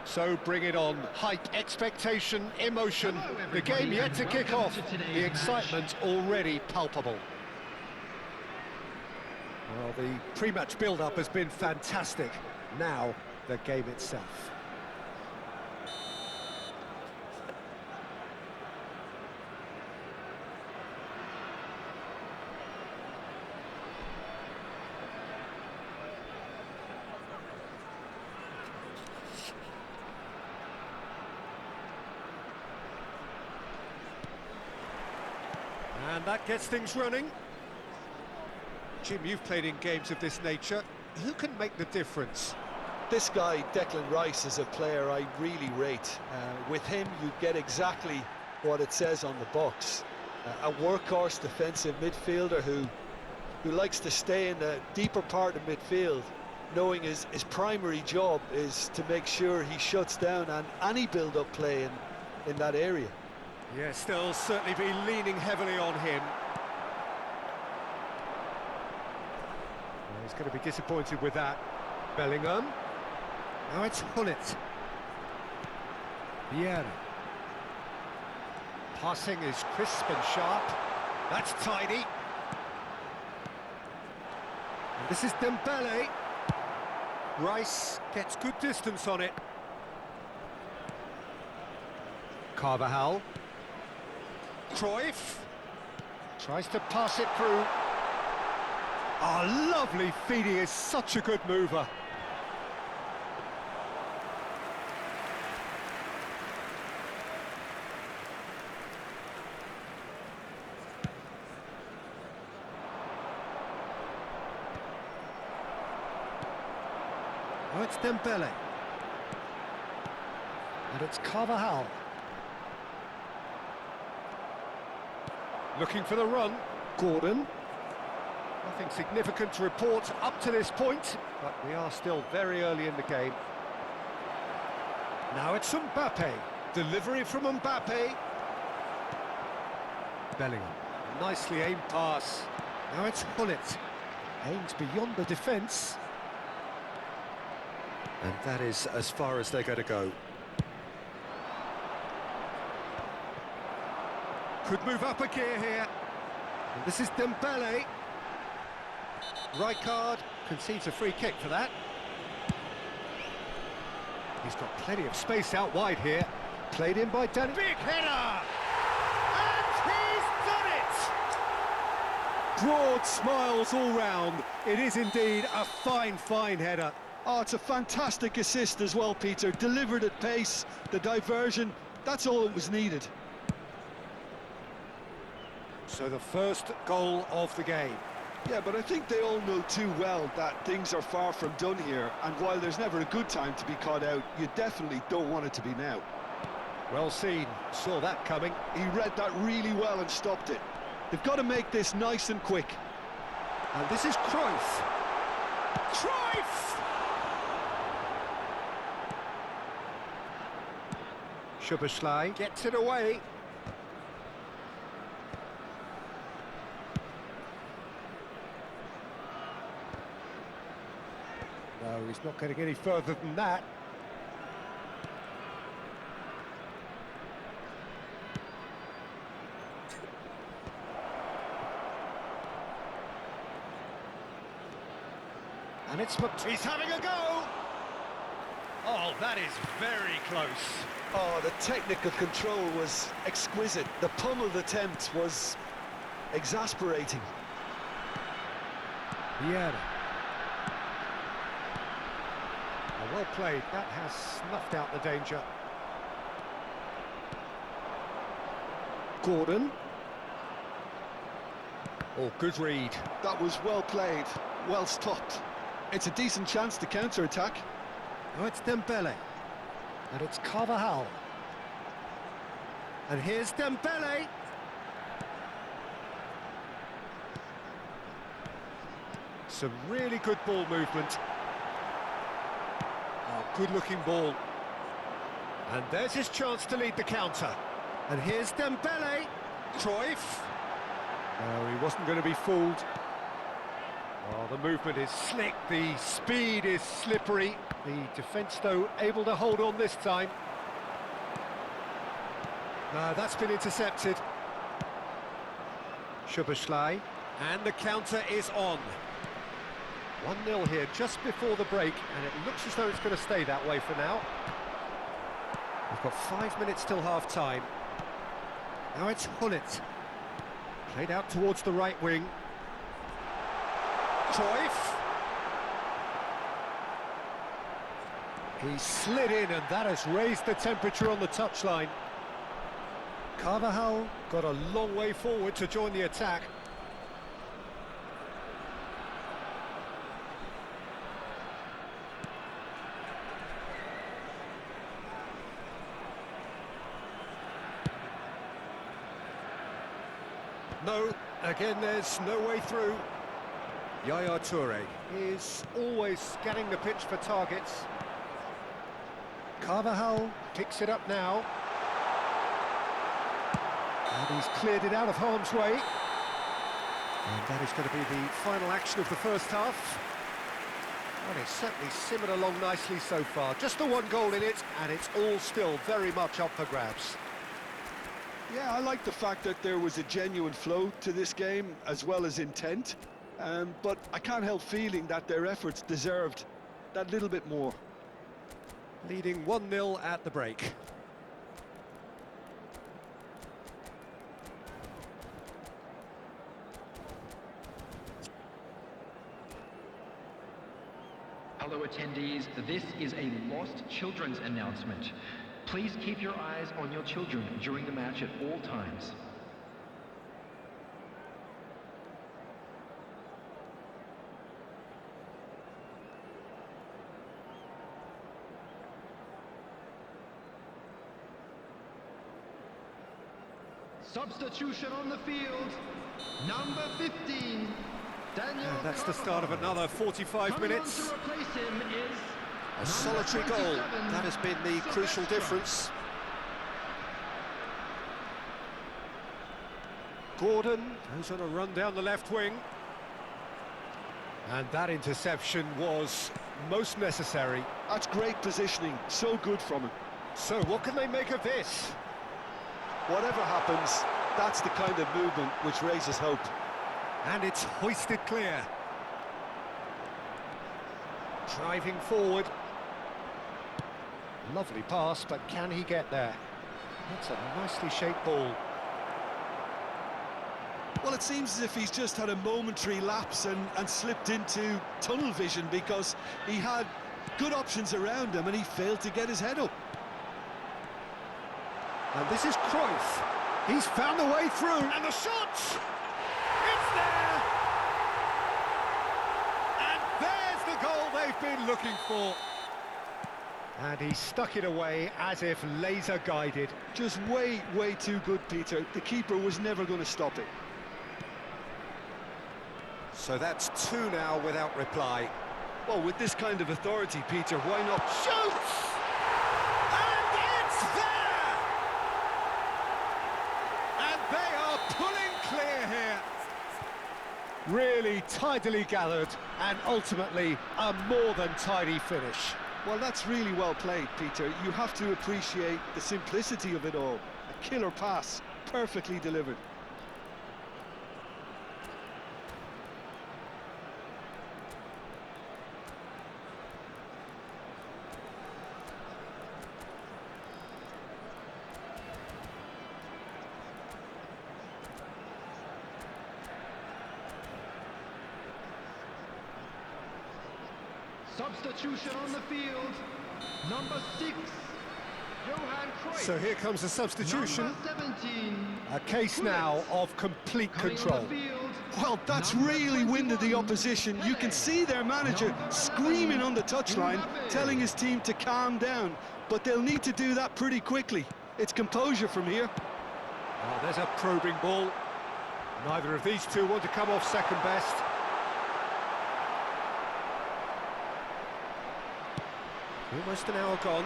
So bring it on. Hype, expectation, emotion. The game yet to kick off. The excitement already palpable. Well, the pre-match build-up has been fantastic. Now, the game itself. And that gets things running. Jim, you've played in games of this nature. Who can make the difference? This guy, Declan Rice, is a player I really rate. With him, you get exactly what it says on the box. A workhorse defensive midfielder who likes to stay in the deeper part of midfield, knowing his primary job is to make sure he shuts down any build-up play in that area. Yes, they'll certainly be leaning heavily on him. Well, he's going to be disappointed with that. Bellingham. Now it's Hullet. Vieira. Passing is crisp and sharp. That's tidy. And this is Dembele. Rice gets good distance on it. Carvajal. Cruyff tries to pass it through. Oh, lovely feed. He is such a good mover. Oh, it's Dembele. And it's Carvajal. Looking for the run. Gordon. Nothing significant to report up to this point, but we are still very early in the game. Now it's Mbappe. Delivery from Mbappe. Bellingham. Nicely aimed pass. Now it's Hullet. Aims beyond the defence. And that is as far as they're going to go. Could move up a gear here. And this is Dembele. Rijkaard concedes a free kick for that. He's got plenty of space out wide here. Played in by Danny. Big header! And he's done it! Broad smiles all round. It is indeed a fine, fine header. Oh, it's a fantastic assist as well, Peter. Delivered at pace, the diversion, that's all that was needed. So the first goal of the game. Yeah, but I think they all know too well that things are far from done here, and while there's never a good time to be caught out, you definitely don't want it to be now. Well seen, saw that coming. He read that really well and stopped it. They've got to make this nice and quick. And this is Cruyff. Cruyff! Szoboszlai gets it away. No, he's not getting any further than that. And it's... He's having a go! Oh, that is very close. Oh, the technical control was exquisite. The pummeled attempt was exasperating. Vieira. Oh, well played. That has snuffed out the danger. Gordon. Oh, good read. That was well played, well stopped. It's a decent chance to counter-attack. Now it's Dembele. And it's Carvajal. And here's Dembele. Some really good ball movement. Oh, good-looking ball. And there's his chance to lead the counter. And here's Dembele. Cruyff. No, he wasn't going to be fooled. Oh, the movement is slick, the speed is slippery. The defence, though, able to hold on this time. That's been intercepted. Szoboszlai. And the counter is on. 1-0 here just before the break, and it looks as though it's going to stay that way for now. We've got 5 minutes till half-time. Now it's Hullet. Played out towards the right wing. Cruyff. He slid in, and that has raised the temperature on the touchline. Carvajal got a long way forward to join the attack. No, again there's no way through. Yaya Toure is always scanning the pitch for targets. Carvajal picks it up now. And he's cleared it out of harm's way. And that is going to be the final action of the first half. And it's certainly simmered along nicely so far. Just the one goal in it, and it's all still very much up for grabs. Yeah, I like the fact that there was a genuine flow to this game, as well as intent. But I can't help feeling that their efforts deserved that little bit more. Leading 1-0 at the break. Hello attendees, this is a Lost Children's announcement. Please keep your eyes on your children during the match at all times. Substitution on the field, number 15, Daniel. And that's the start of another 45 minutes. To replace him is a solitary goal. That has been the crucial difference. Gordon goes on a run down the left wing. And that interception was most necessary. That's great positioning, so good from him. So what can they make of this? Whatever happens, that's the kind of movement which raises hope. And it's hoisted clear. Driving forward. Lovely pass, but can he get there? That's a nicely shaped ball. Well, it seems as if he's just had a momentary lapse and slipped into tunnel vision, because he had good options around him and he failed to get his head up. And this is Cruyff. He's found a way through. And the shot! It's there! And there's the goal they've been looking for. And he stuck it away as if laser guided. Just way too good, Peter. The keeper was never going to stop it. So that's 2 now without reply. Well, with this kind of authority, Peter, why not? Shoots! And it's there! And they are pulling clear here. Really tidily gathered, and ultimately a more than tidy finish. Well, that's really well played, Peter. You have to appreciate the simplicity of it all. A killer pass, perfectly delivered. Substitution on the field. Number 6, Johan Cruyff. So here comes a substitution. Number 17. A case now of complete Coming on control. the field, Well, that's number really winded the 21, opposition. You can Pele. see their manager Number screaming 11, on the touchline, Mbappe. telling his team to calm down. But they'll need to do that pretty quickly. It's composure from here. Oh, there's a probing ball. Neither of these two want to come off second best. Almost an hour gone.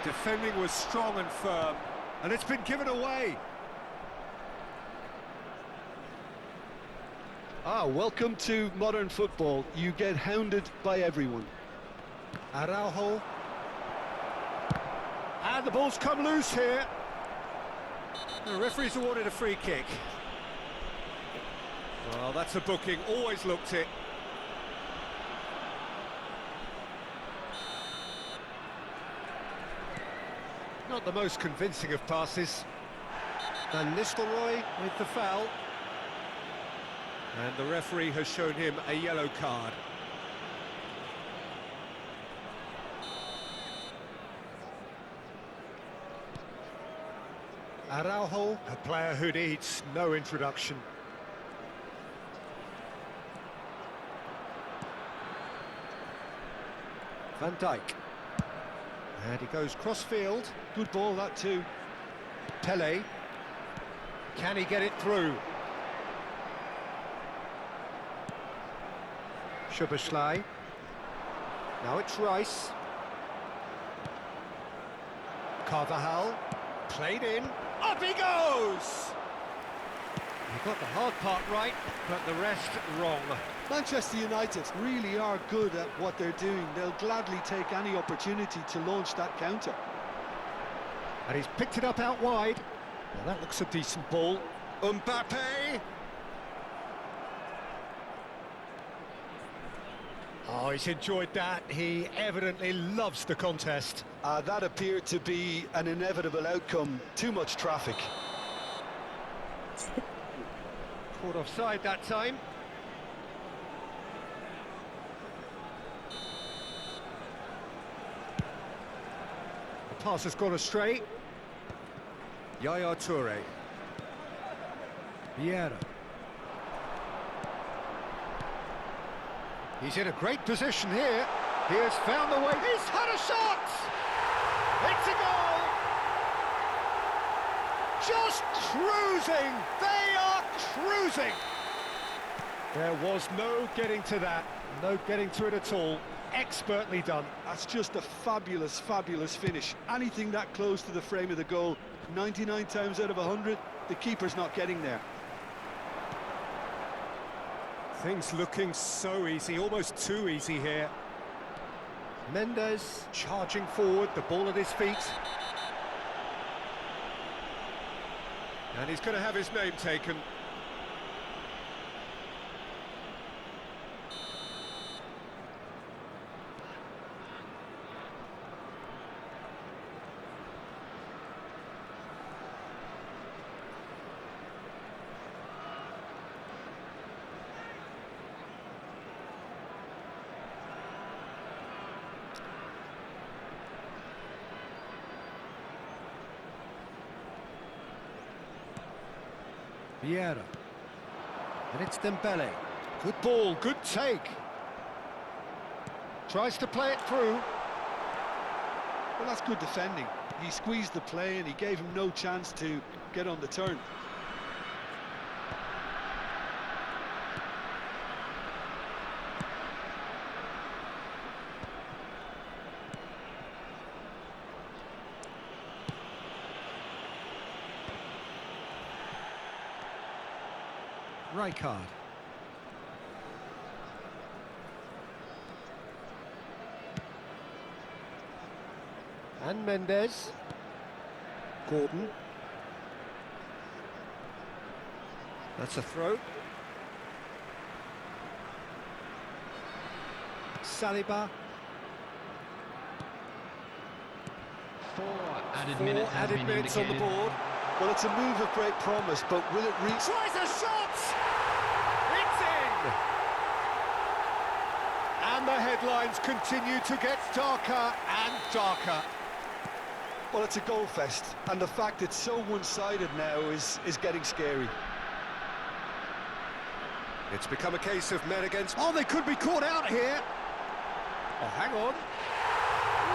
Defending was strong and firm, and it's been given away. Welcome to modern football. You get hounded by everyone. Araujo. And the ball's come loose here. The referee's awarded a free kick. Well, that's a booking, always looked it. Not the most convincing of passes. Van Nistelrooy with the foul. And the referee has shown him a yellow card. Araujo, a player who needs no introduction. Van Dijk. And he goes cross-field. Good ball, that too. Pele. Can he get it through? Szoboszlai. Now it's Rice. Carvajal. Played in. Up he goes! He got the hard part right, but the rest wrong. Manchester United really are good at what they're doing. They'll gladly take any opportunity to launch that counter. And he's picked it up out wide. Well, that looks a decent ball. Mbappe! Oh, he's enjoyed that. He evidently loves the contest. That appeared to be an inevitable outcome. Too much traffic. Caught offside that time. The pass has gone astray. Yaya Toure. Vieira. He's in a great position here. He has found the way. He's had a shot! It's a goal! Just cruising! They are cruising! There was no getting to that. No getting to it at all. Expertly done. That's just a fabulous, fabulous finish. Anything that close to the frame of the goal, 99 times out of 100, the keeper's not getting there. Things looking so easy, almost too easy here. Mendes charging forward, the ball at his feet. And he's going to have his name taken. Vieira. And it's Dembele. Good ball, good take. Tries to play it through. Well, that's good defending. He squeezed the play and he gave him no chance to get on the turn. Rijkaard. And Mendes. Gordon. That's a throw. Saliba. Four added Four minutes has added been minutes on the indicated. board. Well, it's a move of great promise, but will it reach? Tries a shot! It's in! And the headlines continue to get darker and darker. Well, it's a goal fest, and the fact it's so one-sided now is getting scary. It's become a case of men against... Oh, they could be caught out here! Oh, hang on.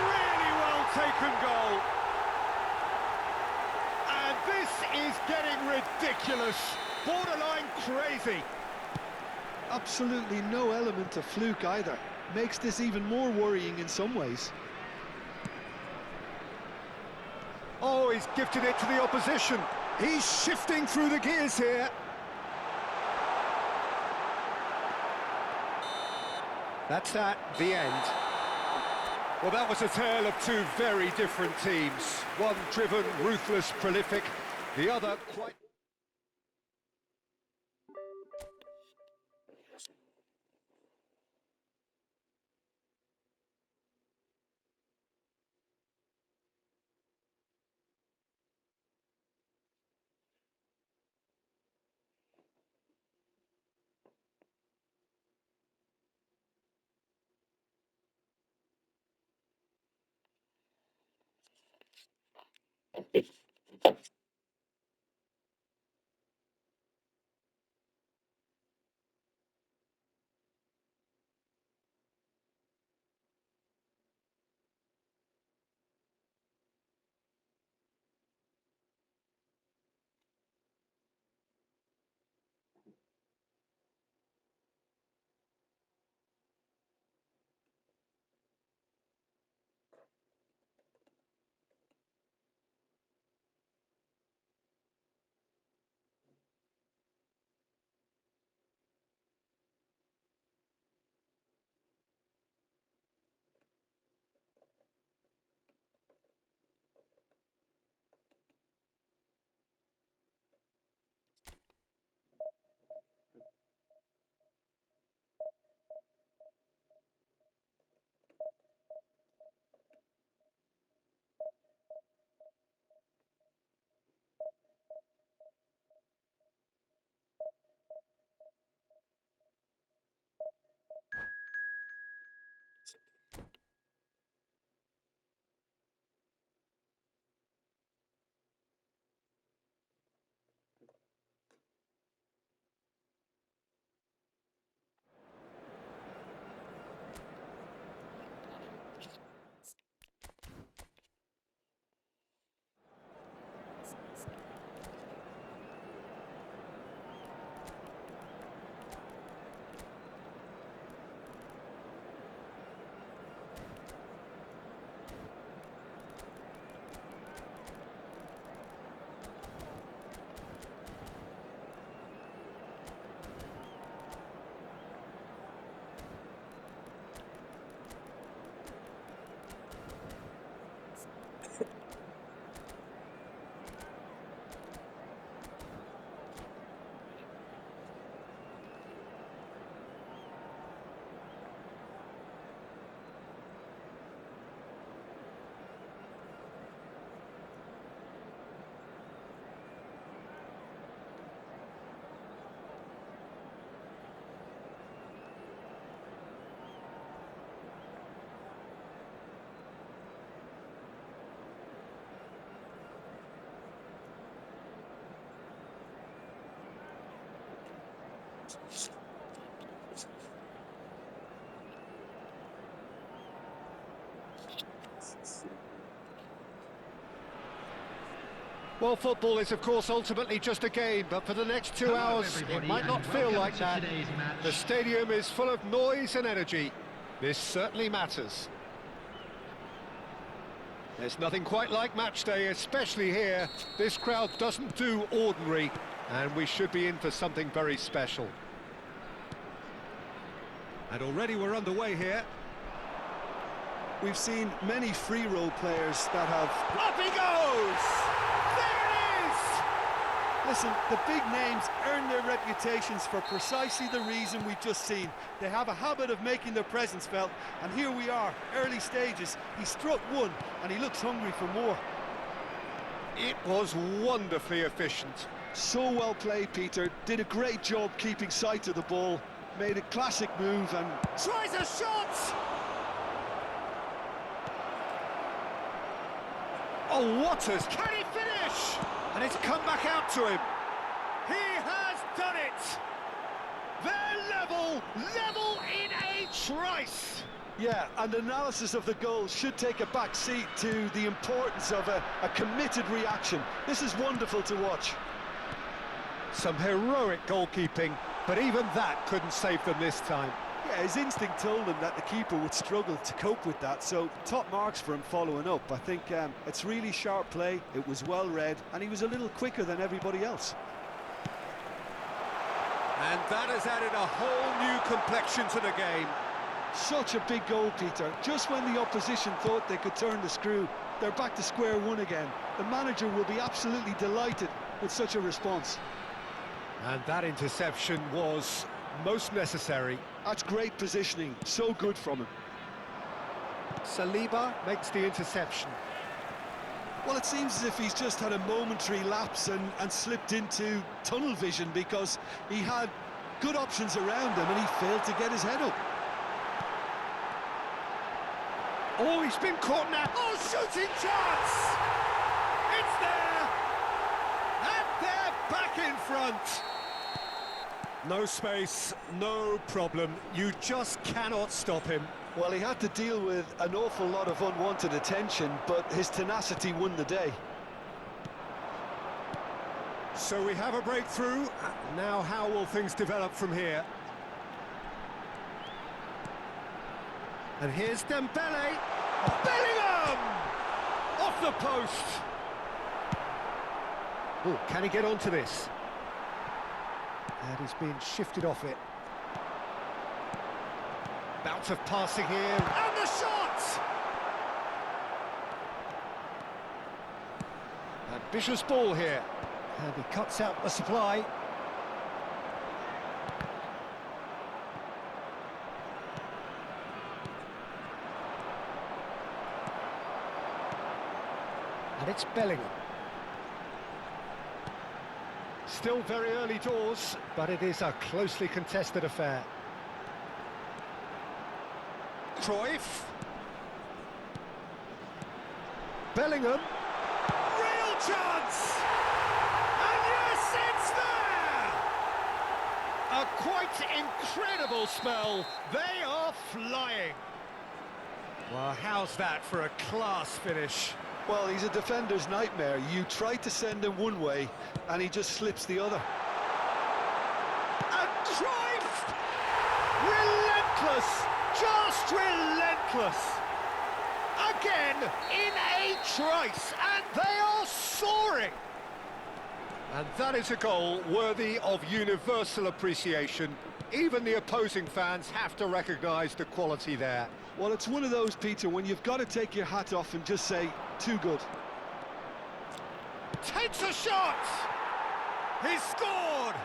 Really well taken goal. And this is getting ridiculous. Borderline crazy. Absolutely no element of fluke either. Makes this even more worrying in some ways. Oh, he's gifted it to the opposition. He's shifting through the gears here. That's that, the end. Well, that was a tale of two very different teams. One driven, ruthless, prolific. The other quite... Well, football is, of course, ultimately just a game, but for the next 2 hours, it might not feel like that. The stadium is full of noise and energy. This certainly matters. There's nothing quite like match day, especially here. This crowd doesn't do ordinary, and we should be in for something very special. And already we're underway here. We've seen many free role players that have... Up he goes! There it is! Listen, the big names earn their reputations for precisely the reason we've just seen. They have a habit of making their presence felt, and here we are, early stages. He struck one, and he looks hungry for more. It was wonderfully efficient. So well played, Peter. Did a great job keeping sight of the ball. Made a classic move and... Tries a shot! Oh, Waters, can he finish? And it's come back out to him. He has done it! They're level in a trice! Yeah, and analysis of the goal should take a back seat to the importance of a committed reaction. This is wonderful to watch. Some heroic goalkeeping, but even that couldn't save them this time. Yeah, his instinct told him that the keeper would struggle to cope with that, so top marks for him following up. I think it's really sharp play, it was well read, and he was a little quicker than everybody else. And that has added a whole new complexion to the game. Such a big goal, Peter. Just when the opposition thought they could turn the screw, they're back to square one again. The manager will be absolutely delighted with such a response. And that interception was most necessary. That's great positioning, so good from him. Saliba makes the interception. Well, it seems as if he's just had a momentary lapse and slipped into tunnel vision, because he had good options around him and he failed to get his head up. Oh, he's been caught now. Oh, shooting chance! It's there! And they're back in front. No space, no problem. You just cannot stop him. Well, he had to deal with an awful lot of unwanted attention, but his tenacity won the day. So we have a breakthrough. Now how will things develop from here? And here's Dembele. Bellingham! Off the post. Oh, can he get onto this? And he's being shifted off it. Bout of passing here. And the shot! Ambitious ball here. And he cuts out the supply. And it's Bellingham. Still very early doors, but it is a closely contested affair. Cruyff. Bellingham. Real chance! And yes, it's there! A quite incredible spell. They are flying. Well, how's that for a class finish? Well, he's a defender's nightmare. You try to send him one way, and he just slips the other. And Cruyff! Relentless! Just relentless! Again, in a trice, and they are soaring! And that is a goal worthy of universal appreciation. Even the opposing fans have to recognise the quality there. Well, it's one of those, Peter, when you've got to take your hat off and just say, too good. Takes a shot! He's scored!